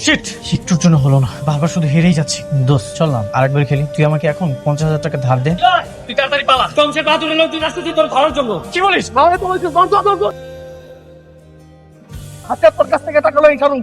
Sheet, একটুর জন্য হলো না, বারবার শুধু হেরেই যাচ্ছি। দোস্ত চল না আরেকবার খেলি। তুই আমাকে এখন 50,000 টাকা ধার দে। তুই তাড়াতাড়ি পালা, কমসে বাহাদুর লোক তুই আসতেছিস তোর ধরার জন্য। কি বলিস? আচ্ছা তোর কাছ থেকে টাকা লই কারণ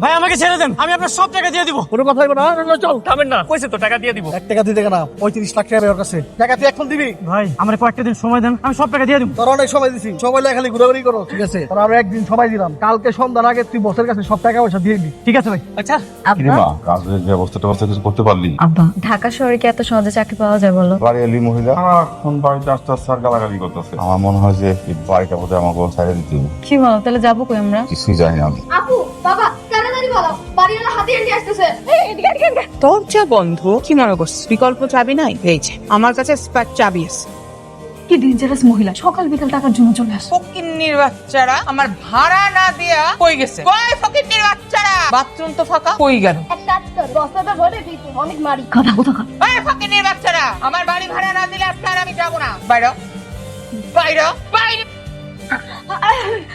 ভাই আমাকে ছেড়ে দেন, আমি আপনার সব টাকা দিয়ে দিব। কোনো কথা হইব না। চল থামেন না, কইছে তো টাকা দিয়ে দিব। 1 টাকা দিতে না, 35 লাখ টাকা ওর কাছে। টাকা তুই এখন দিবি? ভাই আমার কয়েকটা দিন সময় দেন, আমি সব টাকা দিয়ে দিব। তোর অনেক সময় দিছি, সময় লাগে খালি ঘোরাঘুরি করো, ঠিক আছে? তোর আমরা একদিন সময় দিলাম, কালকে সন্ধ্যার আগে তুই বসের কাছে সব টাকা পয়সা দিয়ে দিবি। ঠিক আছে ভাই। আচ্ছা কিরে মা, কাজের ব্যবস্থাটা কিছু করতে পারলি? আব্বা, ঢাকা শহরে কি এত সহজে চাকরি পাওয়া যায় বলো? বাড়ি এলি মহিলা এখন বাড়িতে আসতে আসতে আর গালাগালি করতেছে। আমার মনে হয় যে এই বাড়িটা বোধহয় আমাকে ছাড়িয়ে দিতে হবে। কি বলো, তাহলে যাবো কই আমরা? কিছুই জানি না আমি। আপু বাবা তাড়াতাড়ি বলো, বাড়িওয়ালা হাতে এনে আসতেছে। দরজা বন্ধ, কি মনে করছিস বিকল্প চাবি নাই? এই যে আমার কাছে স্পেয়ার চাবি আছে। কি ডেঞ্জারাস মহিলা, সকাল বিকাল টাকার জন্য চলে আসে। ফকিন্নির বাচ্চারা আমার ভাড়া না দিয়া কই গেছে? কই ফকিন্নির বাচ্চারা? বাথরুম তো ফাঁকা, কই গেল? এক কাজ কর, বস্তাটা ভরে দিতে অনেক মারি। কথা কথা কর। ওই ফকিন্নির বাচ্চারা, আমার বাড়ি ভাড়া না দিলে আজকে আর আমি যাবো না। বাইরে বাইরে বাইরে।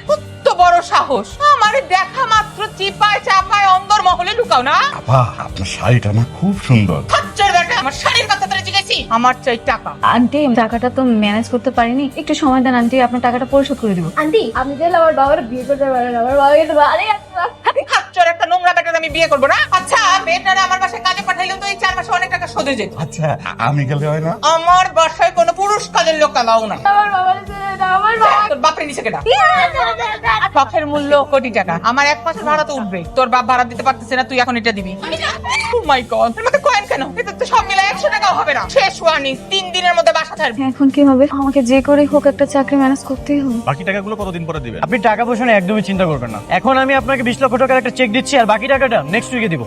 কত বড় সাহস, আমার দেখা মাত্র চিপায় চাপায় অন্দর মহলে ঢুকাও না? আপা, আপনার শাড়িটা না খুব সুন্দর। খচ্চর বেটা, আমার শাড়ির কথা ধরে জিজ্ঞেসি, আমার চাই টাকা। আন্টি, টাকাটা তো ম্যানেজ করতে পারিনি, একটু সময় দেন আন্টি, আপনার টাকাটা পরিশোধ করে দিব। আন্টি আপনি চাইলে আমার বাবার বিয়ে করতে পারেন, আমার বাবা কিন্তু আরে খচ্চর একটা নোংরা বেটার আমি বিয়ে করবো না? আচ্ছা মেয়েটারে আমার বাসায় কাজে পাঠাইলেও তো এই 4 মাসে অনেক টাকা শোধে যেত। আচ্ছা, আমি গেলে হয় না? আমার বাসায় কোনো পুরুষ কাজের লোক আলাও না। আমার বাবার ছেড়ে দাও, আমার বাবা তোর বাপের নিচে কেটা? শখের মূল্য কোটি টাকা, আমার 1 মাসের ভাড়া তো উঠবে। তোর বাপ ভাড়া দিতে পারতেছে না, তুই এখন এটা দিবি? ও মাই গড, এর মধ্যে কয়েন কেন? এটা তো সব মিলে 100 টাকাও হবে না। শেষ ওয়ার্নিং, 3 দিনের মধ্যে বাসা ছাড়বি। এখন কি হবে? আমাকে যে করে হোক একটা চাকরি ম্যানেজ করতেই হবে। বাকি টাকাগুলো কতদিন পরে দিবে? আপনি টাকা পয়সা নিয়ে একদমই চিন্তা করবেন না। এখন আমি আপনাকে 20 লক্ষ টাকার একটা চেক দিচ্ছি, আর বাকি টাকাটা নেক্সট উইকে দিব।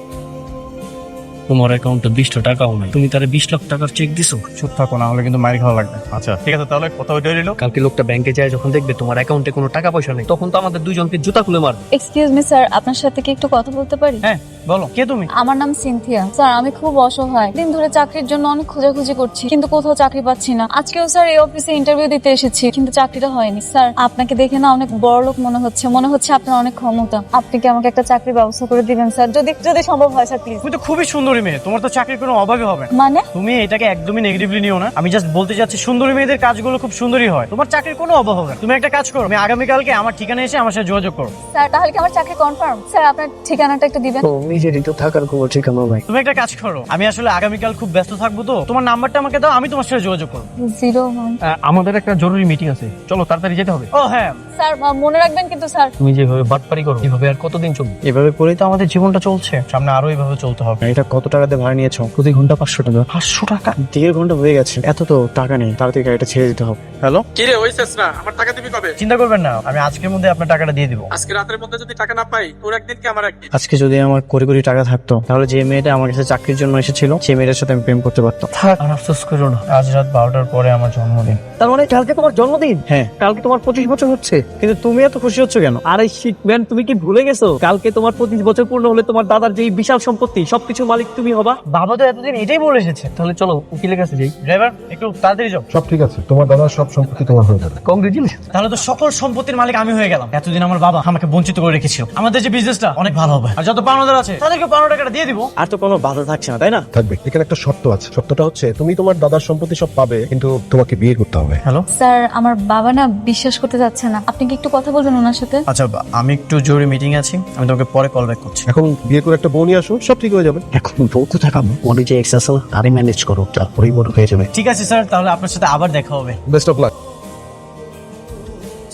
তোমার অ্যাকাউন্টে 20 টাকাও নাই, তুমি তারে 20 লাখ টাকার চেক দিছো। চুপ থাকো, না হলে কিন্তু মাইর খাওয়া লাগবে। আচ্ছা ঠিক আছে, তাহলে কথা ওইটাই রইল। কালকে লোকটা ব্যাংকে যায়, যখন দেখবে তোমার অ্যাকাউন্টে কোনো টাকা পয়সা নেই, তখন তো আমাদের দুইজনকে জুতা খুলে মারবে। এক্সকিউজ মি স্যার, আপনার সাথে কি একটু কথা বলতে পারি? হ্যাঁ বলো, কে তুমি? আমার নাম সিনথিয়া। স্যার আমি খুব অসহায়, দিন ধরে চাকরির জন্য অনেক খোঁজাখুঁজি করছি, কিন্তু কোথাও চাকরি পাচ্ছি না। আজকেও স্যার এই অফিসে ইন্টারভিউ দিতে এসেছি, কিন্তু চাকরিটা হয়নি। স্যার আপনাকে দেখে না অনেক বড় লোক মনে হচ্ছে আপনার অনেক ক্ষমতা। আপনি কি আমাকে একটা চাকরির ব্যবস্থা করে দিবেন স্যার, যদি যদি সম্ভব হয় স্যার প্লিজ। তুমি তো খুবই সুন্দরী মেয়ে, তোমার তো চাকরির কোনো অভাবই হবে না। মানে? তুমি এটাকে একদমই নেগেটিভলি নিও না। আমি জাস্ট বলতে চাচ্ছি সুন্দরী মেয়েদের কাজগুলো খুব সুন্দরই হয়, তোমার চাকরির কোনো অভাব হবে না। তুমি একটা কাজ করো, আমি আগামীকালকে আমার ঠিকানা এসে আমার সাথে যোগাযোগ করো। স্যার তাহলে কি আমার চাকরি কনফার্ম? স্যার আপনার ঠিকানাটা একটু দিবেন। নিজেরই তো থাকার খবর ঠিকানা ভাই। তুমি একটা কাজ করো, আমি আসলে আগামীকাল খুব ব্যস্ত থাকবো, তো তোমার নাম্বারটা আমাকে দাও, আমি তোমার সাথে যোগাযোগ করবো। 01। আমাদের একটা জরুরি মিটিং আছে, চলো তাড়াতাড়ি যেতে হবে। ও হ্যাঁ, স্যার মনে রাখবেন কিন্তু স্যার। তুমি যেভাবে বাটপারি করো, এভাবে আর কতদিন চলবে? এভাবে করেই তো আমাদের জীবনটা চলছে, সামনে আরো এইভাবে চলতে হবে। এটা কত টাকা দিয়ে ভাড়া নিয়েছো? প্রতি ঘন্টা 500 টাকা। 500 টাকা? 1.5 ঘন্টা হয়ে গেছে, এত তো টাকা নেই, তাড়াতাড়ি গাড়িটা ছেড়ে দিতে হবে। হ্যালো, কিরে হইছিস না? আমার টাকা দিবি কবে? চিন্তা করবেন না, আমি আজকের মধ্যে আপনার টাকাটা দিয়ে দিব। আজকে রাতের মধ্যে যদি টাকা না পাই, তোর একদিন কি আমার একদিন। আজকে যদি আমার কোটি কোটি টাকা থাকতো, তাহলে যে মেয়েটা আমার কাছে চাকরির জন্য এসেছিল সেই মেয়েটার সাথে আমি প্রেম করতে পারতাম। থাক আর আফসোস করো না, আজ রাত 12টার পরে আমার জন্মদিন। তার মানে কালকে তোমার জন্মদিন? হ্যাঁ, কালকে তোমার 25 বছর হচ্ছে। কিন্তু তুমি এত খুশি হচ্ছ কেন? আরে শিট ম্যান, তুমি কি ভুলে গেছো কালকে তোমার 25 বছর পূর্ণ হলে তোমার দাদার যে বিশাল সম্পত্তি সবকিছু মালিক তুমি হবা? বাবা তো এতদিন এটাই বলে এসেছে। তাহলে চলো উকিলের কাছে যাই। ড্রাইভার একটু তাড়াতাড়ি যাও। সব ঠিক আছে, তোমার দাদার সব সম্পত্তি তোমার হয়ে যাবে। কংগ্রেচুলেশন। তাহলে তো সকল সম্পত্তির মালিক আমি হয়ে গেলাম। এতদিন আমার বাবা আমাকে বঞ্চিত করে রেখেছিল। আমাদের যে বিজনেসটা অনেক ভালো হবে, আর যত পাওনাদার আছে তাদেরকে 15 টাকাটা দিয়ে দিব। আর তো কোনো বাধা থাকছে না, তাই না? থাকবে। এখানে একটা শর্ত আছে, শর্তটা হচ্ছে তুমি তোমার দাদার সম্পত্তি সব পাবে, কিন্তু তোমাকে বিয়ে করতে হবে। হ্যালো স্যার আমার বাবা না বিশ্বাস করতে যাচ্ছে না, আপনি কি একটু কথা বলবেন ওনার সাথে? আচ্ছা, আমি একটু জরুরি মিটিং আছি, আমি তোমাকে পরে কল ব্যাক করছি। এখন বিয়ে করে একটা বউ নিয়ে আসো, সব ঠিক হয়ে যাবে। এখন বলতে থাকাম, মনে যে এক্স আছে তারই ম্যানেজ করো, তারপরেই বড় হয়ে যাবে। ঠিক আছে স্যার, তাহলে আপনার সাথে আবার দেখা হবে। Best of luck.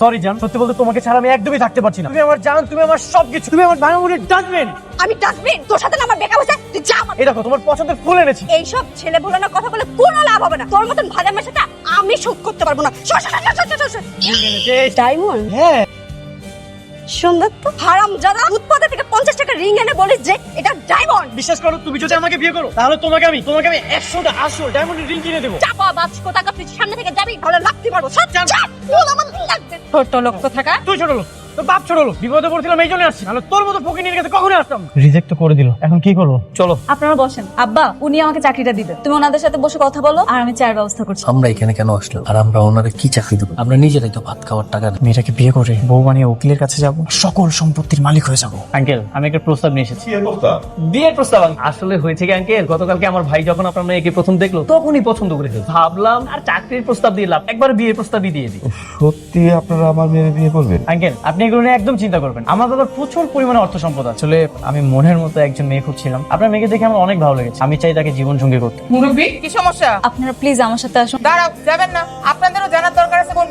সরি জান, সত্যি বলতে তোমাকে ছাড়া আমি একদমই থাকতে পারছি না। তুমি আমার জান, তুমি আমার সবকিছু, তুমি আমার ভাঙামুড়ির ডাস্টবিন। আমি ডাস্টবিন, তোর সাথে না আমার বেকা হয়েছে, তুই যা আমার। এই দেখো তোমার পছন্দের ফুল এনেছি। এইসব ছেলে ভোলানোর কথা বলে কোনো লাভ হবে না, তোর মতন ভাজা মেশাটা আমি শোধ করতে পারবো না। সর সর সর সর সর। ডায়মন্ড? হ্যাঁ, সুন্দর তো। হারামজাদা, উৎপাদে থেকে 50 টাকা রিং এনে বলিস যে এটা ডায়মন্ড। বিশ্বাস করো, তুমি যদি আমাকে বিয়ে করো তাহলে তোমাকে আমি 100টা আসল ডায়মন্ডের রিং কিনে দেবো। চাপা বাজ কোথাকা, তুই সামনে থেকে যাবি তাহলে লাগতে পারবো। সর সর। ফুল আমার লাগবে। ছোট লোক তো থাকা। তুই ছোট লোক, তোর বাপ ছোট লোক, বিপদে পড়ছিলাম এই জন্য আসছি, নাহলে তোর মতো ফকিনীর কাছে কখনোই আসতাম না। রিজেক্ট তো করে দিল, এখন কি করবো? চলো। আপনারা বসেন। আব্বা, উনি আমাকে চাকরিটা দিবে, তুমি ওনাদের সাথে বসে কথা বলো, আর আমি চায়ের ব্যবস্থা করছি। আমরা এখানে কেন আসলাম আর আমরা ওনারে কি চাকরি দেবো? আমরা নিজেরাই তো ভাত খাওয়ার টাকা নেই। মেয়েটাকে বিয়ে করে বউ বানিয়ে উকিলের কাছে যাব, সকল সম্পত্তির মালিক হয়ে যাব। আঙ্কেল, আমি একটা প্রস্তাব নিয়ে এসেছি। বিয়ের প্রস্তাব আসলে হয়েছে কি আঙ্কেল, গতকালকে আমার ভাই যখন আপনার মেয়েকে প্রথম দেখলো তখনই পছন্দ করে ফেলল। ভাবলাম আর চাকরির প্রস্তাব দিলাম, একবার বিয়ের প্রস্তাবই দিয়ে দিই। সত্যি আপনারা আমার মেয়ে বিয়ে করবেন? আঙ্কেল, আপনি এগুলো নিয়ে একদম চিন্তা করবেন। আমার বাবার প্রচুর পরিমাণে অর্থ সম্পদ আছে। আসলে আমি মনের মতো একজন মেয়ে খুঁজছিলাম, আপনার মেয়েকে দেখে আমার অনেক ভালো লেগেছে। আমি চাই তাকে জীবন সঙ্গী করতে। মুরব্বী, কি সমস্যা? আপনারা প্লিজ আমার সাথে আসুন। দাঁড়াও, যাবেন না? আপনাদেরও জানার দরকার আছে কোন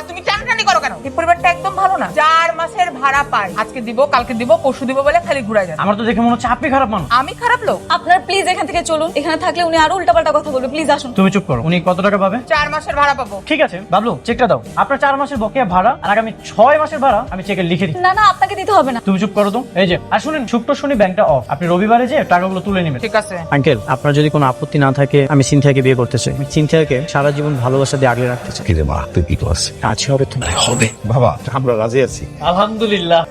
তুমি টানাটানি করো কেন? এই পরিবারটা একদম ভালো না। 4 মাসের ভাড়া পাই, আজকে দিব, কালকে দিব, পরশু দিব বলে খালি ঘুরাই যান। আমার তো দেখে মনে হচ্ছে আপনি খারাপ মানুষ। আমি খারাপ লোক? আপনারা প্লিজ এখান থেকে চলুন, এখানে থাকলে উনি আরো উল্টাপাল্টা কথা বলবে। প্লিজ আসুন। তুমি চুপ করো। উনি কত টাকা পাবে? 4 মাসের ভাড়া পাবো। ঠিক আছে বাবলু, চেকটা দাও। আপনার 4 মাসের বকেয়া ভাড়া আর আগামী 6 মাসের ভাড়া আমি চেকে লিখে দিই। না না, আপনাকে দিতে হবে না। তুমি চুপ করো তো। এই যে, আর শুনেন, শুক্র শনি ব্যাংকটা অফ, আপনি রবিবারে যে টাকাগুলো তুলে নেবেন। ঠিক আছে। আঙ্কেল, আপনার যদি কোনো আপত্তি না থাকে আমি সিনথিয়াকে বিয়ে করতে চাই। আমি সিনথিয়াকে সারা জীবন ভালোবাসা দিয়ে আগলে রাখতে চাই। কিরে মা, তুই কি করছিস? কাছে হবে তো? হবে। বাবা, আমরা রাজি আছি। আলহামদুলিল্লাহ।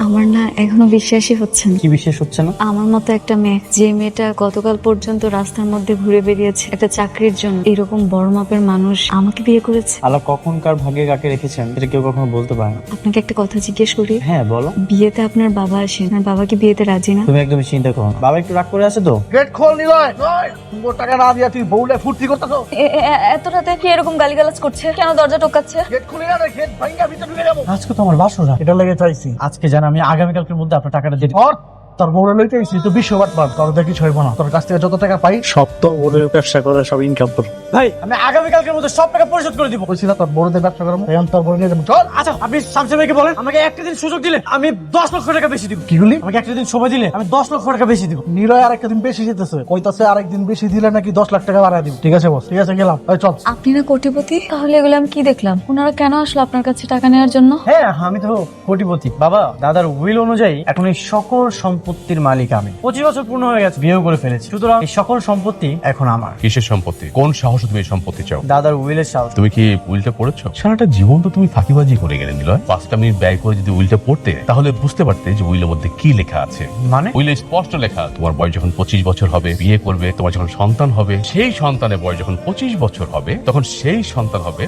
আমার না এখনো বিশ্বাসই হচ্ছে না। কি বিশেষ হচ্ছে না? আমার মতো একটা মেয়ে, যে মেয়েটা গতকাল পর্যন্ত রাস্তার মধ্যে ঘুরে বেরিয়েছে একটা চাকরির জন্য, এরকম বড় মাপের মানুষ আমাকে বিয়ে করেছে। আল্লাহ কখন কার ভাগ্যে কাকে রেখেছেন এটা কেউ কখনো বলতে পারে না। আপনাকে একটা কথা জিজ্ঞেস করি। হ্যাঁ বলো। বিয়েতে আপনার বাবা আসেন, আপনার বাবা কি বিয়েতে রাজি না? তুমি একদমই চিন্তা করো না। বাবা একটু রাগ করে আছে তো। গেট খোল নিলয়। তোর টাকা না দিয়া তুই বউলে ফুর্তি করতেছো? এত রাতে কি এরকম গালিগালাজ করছে? কেন দরজা টোকাচ্ছে? গেট খুলে না, গেট ভাঙা ভিতরে ঢুকে যাবো। আজকে তো আমার বাসরা, এটা লেগে চাইছি। আজকে জান আমি আগামীকালকের মধ্যে আপনার টাকাটা দিয়ে দিই। আর তোর বউলে লইতে আইছি, তুই বিশ্ববাদ পার, তোর দেখি ছয়ব না। তোর কাছ থেকে যত টাকা পাই সব তো ওদের ব্যবসা করে সব ইনকাম করো। ভাই, আমি আগামীকালকের মধ্যে সব টাকা পরিশোধ করে দিব। কইছি না তোর বড়দের ব্যবসা করবো, এখন তোর বড় নিয়ে যাবো। চল। আচ্ছা, আপনি শামসুল ভাইকে বলেন আমাকে একটা দিন সুযোগ দিলে আমি 10 লক্ষ টাকা বেশি দিব। কি বলি? আমাকে একটা দিন সময় দিলে আমি 10 লক্ষ টাকা বেশি দিব। নিলয় আরেকটা দিন বেশি যেতেছে, কইতাছে আরেকদিন বেশি দিলে নাকি 10 লাখ টাকা বাড়ায় দিব। ঠিক আছে বস, ঠিক আছে গেলাম। ওই চল। আপনি না কোটিপতি? তাহলে এগুলো আমি কি দেখলাম? ওনারা কেন আসলো আপনার কাছে টাকা নেওয়ার জন্য? হ্যাঁ, আমি তো কোটিপতি। বাবা, দাদার উইল অনুযায়ী এখন এই সকল সম্পত্তির মালিক আমি। 25 বছর পূর্ণ হয়ে গেছে, বিয়েও করে ফেলেছি। সুতরাং এই সকল সম্পত্তি এখন আমার। কিসের সম্পত্তি? কোন সাহসে তুমি এই সম্পত্তি চাও? দাদার উইলের সাহস। তুমি কি উইলটা পড়েছো? সারাটা জীবন তো তুমি ফাঁকিবাজি করে গেলে নিলয়। 5টা মিনিট ব্যয় করে যদি উইলটা পড়তে তাহলে বুঝতে পারতে যে উইলের মধ্যে কি লেখা আছে। মানে? উইলে স্পষ্ট লেখা, তোমার বয়স যখন 25 বছর হবে বিয়ে করবে, তোমার যখন সন্তান হবে সেই সন্তানের বয়স যখন 25 বছর হবে তখন সেই সন্তান হবে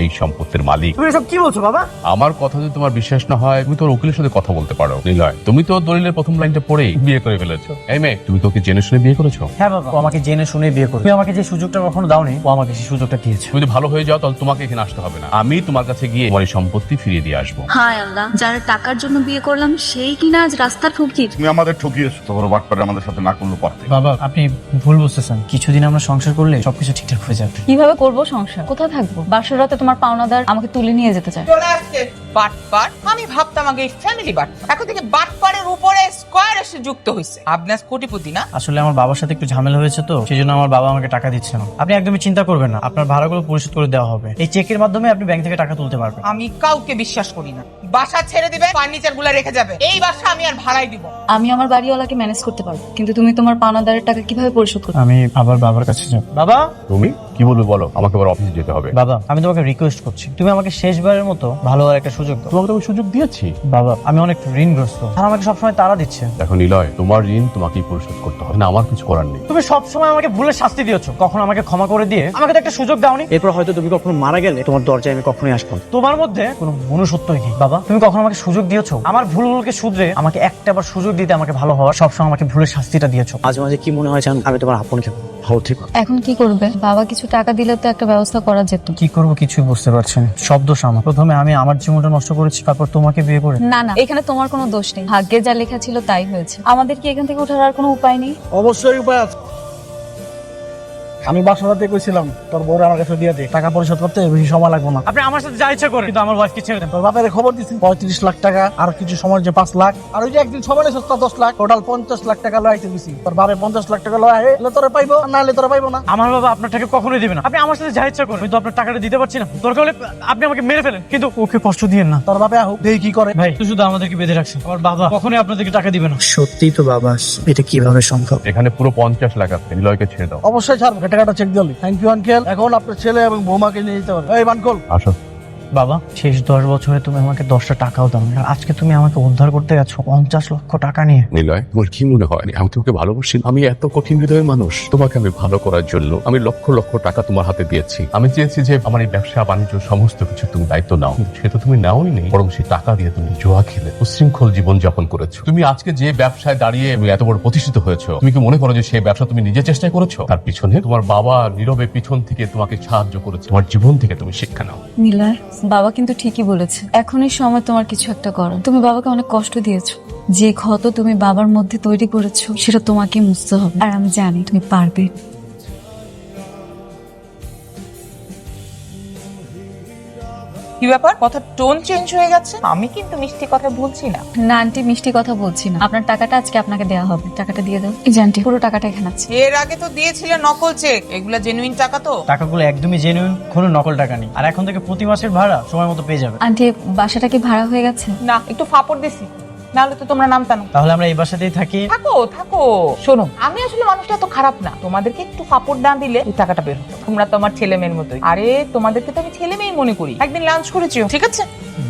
এই সম্পত্তির মালিক। তুমি এসব কি বলছো বাবা? আমার কথা যদি তোমার বিশ্বাস না হয় তুমি তোমার উকিলের সাথে কথা বলতে পারো। নিলয়, তুমি তো দলিলের প্রথম লাইনটা পড়েই বিয়ে করে ফেলেছো। এই মেয়ে, তুমি তোকে জেনে শুনে বিয়ে করেছো? হ্যাঁ বাবা, ও আমাকে জেনে শুনে বিয়ে করে। তুমি আমাকে যে সুযোগটা কখনো দাওনি, ও আমাকে সেই সুযোগটা দিয়েছে। তুমি যদি ভালো হয়ে যাও তাহলে তোমাকে এখানে আসতে হবে না, আমি তোমার কাছে গিয়ে তোমার এই সম্পত্তি ফিরিয়ে দিয়ে আসবো। হায় আল্লাহ, যারা টাকার জন্য বিয়ে করলাম সেই কিনা আজ রাস্তার ফকির। তুমি আমাদের ঠকিয়েছো, তোর বাটপারে আমাদের সাথে না করলে পারতে। বাবা, আপনি ভুল বুঝতেছেন। কিছুদিন আমরা সংসার করলে সবকিছু ঠিকঠাক হয়ে যাবে। কিভাবে করব সংসার? কোথায় থাকবো? বাসর রাতে তোমার পাওনাদার আমাকে তুলে নিয়ে যেতে চায়। চলে আসছে বাটপার। আমি ভাবতাম আগে ফ্যামিলি বাটপার, এখন থেকে বাটপারের উপরে স্কয়ার এসে যুক্ত হয়েছে। আপনার কোটিপতি না? আসলে আমার বাবার সাথে একটু ঝামেলা হয়েছে তো, সেই জন্য আমার বাবা আমাকে টাকা দিচ্ছে না। আপনি একদমই চিন্তা করবেন না, আপনার ভাড়াগুলো পরিশোধ করে দেওয়া হবে। এই চেকের মাধ্যমে আপনি ব্যাংক থেকে টাকা তুলতে পারবেন। আমি কাউকে বিশ্বাস করি না। বাসা ছেড়ে দিবে, ফার্নিচার গুলা রেখে যাবে। এই বাসা আমি আর ভাড়াই দিব। আমি আমার বাড়িওয়ালাকে ম্যানেজ করতে পারবো, কিন্তু তুমি তোমার পাওনাদারের টাকা কিভাবে পরিশোধ করবে? আমি আবার বাবার কাছে যাব। বাবা, তুমি কি বলবে বলো, আমাকে আবার অফিসে যেতে হবে। বাবা, আমি তোমাকে রিকোয়েস্ট করছি, তুমি আমাকে শেষবারের মতো ভালো আর একটা সুযোগ দাও। তোমাকে তো আমি সুযোগ দিয়েছি। বাবা, আমি অনেক ঋণগ্রস্ত, আর আমাকে সবসময় তাড়া দিচ্ছে। দেখো নিলয়, তোমার ঋণ তোমাকেই পরিশোধ করতে হবে না, আমার কিছু করার নেই। তুমি সবসময় আমাকে ভুলে শাস্তি দিয়েছো, কখনো আমাকে ক্ষমা করে দিয়ে আমাকে তো একটা সুযোগ দাওনি। এরপর হয়তো তুমি কখনো মারা গেলে তোমার দরজায় আমি কখনোই আসবো না। তোমার মধ্যে কোনো মনুষ্যত্বই নেই। বাবা, তুমি কখনো আমাকে সুযোগ দিয়েছো? আমার ভুলগুলোকে শুধরে আমাকে একটা বার সুযোগ দিতে, আমাকে ভালো হওয়ার, সবসময় আমাকে ভুলের শাস্তিটা দিয়েছো। মাঝে মাঝে কি মনে হয় জানো, আমি তোমার আপন কেন। হও ঠিক। এখন কি করবে? বাবা কিছু টাকা দিলে তো একটা ব্যবস্থা করা যেত। কি করবো কিছুই বুঝতে পারছি না। সব দোষ আমার। প্রথমে আমি আমার জীবনটা নষ্ট করেছি, তারপর তোমাকে বিয়ে করে। না না, এখানে তোমার কোনো দোষ নেই। ভাগ্যে যা লেখা ছিল তাই হয়েছে। আমাদের কি এখান থেকে ওঠার আর কোনো উপায় নেই? অবশ্যই উপায় আছে। আমি বাসরাতে কইছিলাম তোর বউরে আমার কাছে দিয়ে দে, টাকা পরিশোধ করতে বেশি সময় লাগবে না। আপনি আমার সাথে যা ইচ্ছা করেন, কিন্তু আমার ওয়াইফকে ছেড়ে দেন। তোর বাপের খবর দিছি 35 লাখ টাকা, আর কিছু সময় যে 5 লাখ, আর ওই যে একদিন সময় নেই 10 লাখ, টোটাল 50 লাখ টাকা লইতে দিছি। তোর বাপে 50 লাখ টাকা লয় এলে তোরে পাইবো, না হলে তোরে পাইবো না। আমার বাবা আপনার টাকা কখনোই দিবে না। আপনি আমার সাথে যা ইচ্ছা করেন, আমি তো আপনার টাকাটা দিতে পারছি না। দরকার হলে আপনি আমাকে মেরে ফেলেন, কিন্তু ওকে কষ্ট দিয়েন না। তোর বাপে আহুক দেই কি করে। ভাই, শুধু আমাদেরকে বেঁধে রাখছেন। আমার বাবা কখনোই আপনাদেরকে টাকা দিবে না। সত্যি তো বাবা, এটা কিভাবে সম্ভব? এখানে পুরো 50 লাখ আছে, নিলয়কে ছেড়ে দাও। অবশ্যই ছাড়বো, টাকাটা চেক দিলি। Thank you uncle. এখন আপনার ছেলে এবং বৌমাকে নিয়ে যেতে পারে। এই বানকল, আসো। বাবা, শেষ 10 বছরে তুমি আমাকে 10টা টাকাও দাও না, আজকে তুমি আমাকে উদ্ধার করতে গেছো 50 লক্ষ টাকা নিয়ে। নিলয়, তোমার কি মনে হয় আমি তোমাকে ভালোবাসি? আমি এত কঠিন হৃদয়ের মানুষ, তোমাকে আমি ভালো করার জন্য আমি লক্ষ লক্ষ টাকা তোমার হাতে দিয়েছি। আমি চেয়েছি যে আমার এই ব্যবসা বাণিজ্য সমস্ত কিছু তুমি দায়িত্ব নাও, কিন্তু সেটা তুমি নাওই নেই, বরং সেই টাকা দিয়ে তুমি জুয়া খেলে উশৃঙ্খল জীবন যাপন করেছো। তুমি আজকে যে ব্যবসায় দাঁড়িয়ে তুমি এত বড় প্রতিষ্ঠিত হয়েছো, তুমি কি মনে করো যে সেই ব্যবসা তুমি নিজে চেষ্টা করেছো? তার পিছনে তোমার বাবা নীরবে পিছন থেকে তোমাকে সাহায্য করেছে। তোমার জীবন থেকে তুমি শিক্ষা নাও। নীলয়, বাবা কিন্তু ঠিকই বলেছে, এখনই সময় তোমার কিছু একটা করো। তুমি বাবাকে অনেক কষ্ট দিয়েছো, যে ক্ষত তুমি বাবার মধ্যে তৈরি করেছো সেটা তোমাকে মুছতে হবে, আর আমি জানি তুমি পারবে। কি ব্যাপার, কথা টোন চেঞ্জ হয়ে গেছে? আমি কিন্তু মিষ্টি কথা বলছি না। না আন্টি, মিষ্টি কথা বলছি না। আপনার টাকাটা আজকে আপনাকে দেওয়া হবে, টাকাটা দিয়ে দাও। এই যে আন্টি, পুরো টাকাটা এখানে আছে। এর আগে তো দিয়েছিলে নকল চেক, এগুলা জেনুইন টাকা তো? টাকাগুলো একদমই জেনুইন, কোনো নকল টাকা নেই। আর এখন থেকে প্রতি মাসের ভাড়া সময় মতো পেয়ে যাবে। আন্টি, বাসাটা কি ভাড়া হয়ে গেছে? না, একটু ফাপড় দিছি, নাহলে তো তোমরা নামতা না। তাহলে আমরা এই বাসাতেই থাকি। থাকো থাকো। শোনো, আমি আসলে মানুষটা এত খারাপ না, তোমাদেরকে একটু ফাপড় না দিলে এই টাকাটা বের হতো। তোমরা তো আমার ছেলে মেয়ের মতোই। আরে তোমাদেরকে তো আমি ছেলে মেয়ে মনে করি। একদিন লাঞ্চ করেছিও, ঠিক আছে?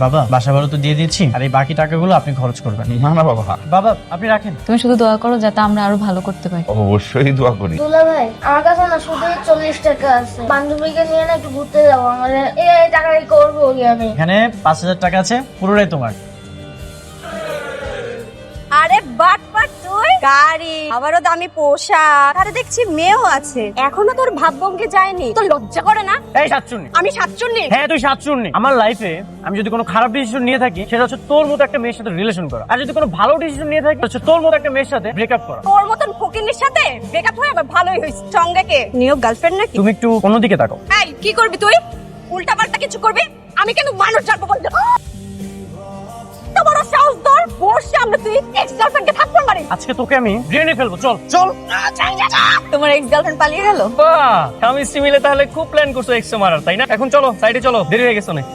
বাবা, বাসা ভাড়া তো দিয়ে দিয়েছি, আর এই বাকি টাকাগুলো আপনি খরচ করবেন। না না বাবা, বাবা আপনি রাখেন। তুমি শুধু দোয়া করো যাতে আমরা আরো ভালো করতে পারি। অবশ্যই দোয়া করি। দুলা ভাই, আমার কাছে না শুধু 40 টাকা আছে, বান্ধবীকে নিয়ে না একটু ঘুরতে যাবো, আমাদের এই টাকাই করবো কি আমি। এখানে 5000 টাকা আছে, পুরোটাই তোমার। আরে বাট তুই গাড়ি, আবারও দামি পোশাক, আরে দেখছি মেয়েও আছে, এখনো তোর ভাবভঙ্গি যায়নি, তোর লজ্জা করে না? এই সাতচুন্নি। আমি সাতচুন্নি? হ্যাঁ তুই সাতচুন্নি। আমার লাইফে আমি যদি কোনো খারাপ ডিসিশন নিয়ে থাকি, সেটা হচ্ছে তোর মতো একটা মেয়ের সাথে রিলেশন করা। আর যদি কোনো ভালো ডিসিশন নিয়ে থাকি, হচ্ছে তোর মতো একটা মেয়ের সাথে ব্রেকআপ করা। তোর মতন ফকিনির সাথে ব্রেকআপ হয়ে আবার ভালোই হয়েছে। সঙ্গে কে? নিয়োগ গার্লফ্রেন্ড নাকি? তুমি একটু অন্যদিকে তাকাও। এই কি করবি তুই? উল্টা পাল্টা কিছু করবি? আমি কিন্তু মানুষ জানবো বলতে। তোমার সাহস তোর, ওর সামনে তুই এক্স গার্লফ্রেন্ডকে থাপ্পড় মারিস? আজকে তোকে আমি ব্রেনে ফেলবো। চল চল। তোমার এক্স গার্লফ্রেন্ড পালিয়ে গেল? বাহ, স্বামী স্ত্রী মিলে তাহলে খুব প্ল্যান করছো এক্সট্রা মারার, তাই না? এখন চলো সাইডে চলো, দেরি হয়ে গেছে অনেক।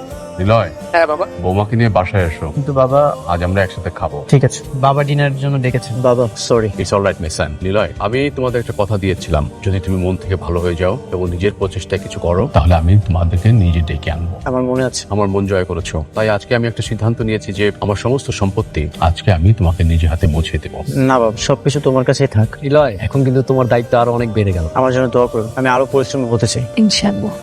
নিলয়, হ্যাঁ বাবা। বৌমাকে নিয়ে বাসায় এসো, কিন্তু বাবা। আজ আমরা একসাথে খাবো। ঠিক আছে, বাবা ডিনারের জন্য ডেকেছেন। বাবা সরি। ইটস অলরাইট মাই সন। নিলয়, আমি তোমাদের একটা কথা দিয়েছিলাম, যদি তুমি মন থেকে ভালো হয়ে যাও এবং নিজের প্রচেষ্টায় কিছু করো, তাহলে আমি তোমাদেরকে নিজে ডেকে আনবো। আমার মনে আছে। আমার মন জয় করেছো, তাই আজকে আমি একটা সিদ্ধান্ত নিয়েছি যে আমার সমস্ত সম্পত্তি আজকে আমি তোমাকে নিজে হাতে বুঝিয়ে দেবো। না বাবা, সবকিছু তোমার কাছেই থাক। নিলয়, এখন কিন্তু তোমার দায়িত্ব আরো অনেক বেড়ে গেল। আমার জন্য দোয়া করো, আমি আরো পরিশ্রমী হতে চাই। ইনশাআল্লাহ।